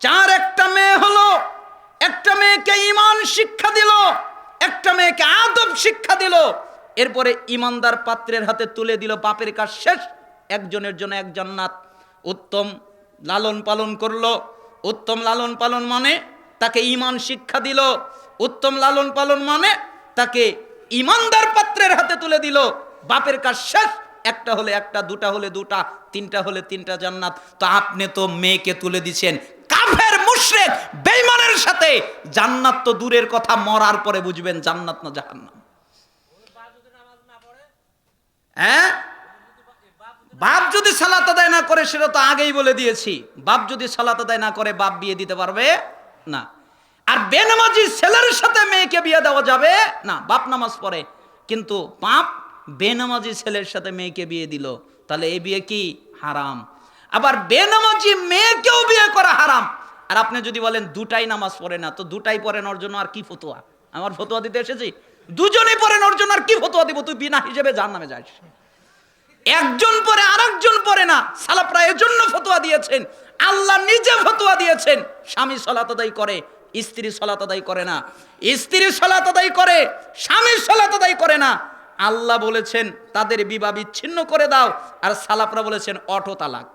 চার একটা মেয়ে হলো, একটা মেয়েকে ঈমান শিক্ষা দিল, একটা মেয়েকে আদব শিক্ষা দিল, এরপরে ঈমানদার পাত্রের হাতে তুলে দিল। বাপের কাজ শেষ, একজনের জন্য এক জান্নাত। উত্তম লালন পালন করলো। উত্তম লালন পালন মানে তাকে ঈমান শিক্ষা দিল। উত্তম লালন পালন মানে তাকে ঈমানদার পাত্রের হাতে তুলে দিল। বাপের কাজ শেষ, একটা হলে একটা, দুটা হলে দুটা, তিনটা হলে তিনটা জান্নাত। তো আপনি তো মেয়েকে তুলে দিচ্ছেন কাফের মুশরিক বেঈমানের সাথে। জান্নাত তো দূরের কথা, মরার পরে বুঝবেন জান্নাত না জাহান্নাম। হ্যাঁ, বাপ যদি সালাত আদায় না করে, সেটা তো আগেই বলে দিয়েছি। বাপ যদি সালাত আদায় না করে, বাপ বিয়ে দিতে পারবে না। আর বেনামাজি ছেলের সাথে মেয়েকে বিয়ে দেওয়া যাবে না। বাপ নামাজ পড়ে, কিন্তু বাপ বেনামাজি ছেলের সাথে মেয়েকে বিয়ে দিল, তাহলে এই বিয়ে কি হারাম। আবার বেনামাজি মেয়েকেও বিয়ে করা হারাম। আর আপনি যদি বলেন দুটাই নামাজ পড়ে না, তো দুটাই পড়েন ওর জন্য আর কি ফতোয়া? আমার ফতোয়া দিতে এসেছি? দুজনেই পড়েন ওর জন্য আর কি ফতোয়া দিব? তুই বিনা হিসেবে জাহান্নামে যাস। একজন পরে আরেকজন পরে না, সালাফরা এজন্য ফতোয়া দিয়েছেন, আল্লাহ নিজে ফতোয়া দিয়েছেন। স্বামী সালাত আদায় করে, স্ত্রী সালাত আদায় করে না। স্ত্রী সালাত আদায় করে, স্বামী সালাত আদায় করে না। আল্লাহ বলেছেন তাদের বিবাহ বিচ্ছিন্ন করে দাও, আর সালাফরা বলেছেন অটো তালাক।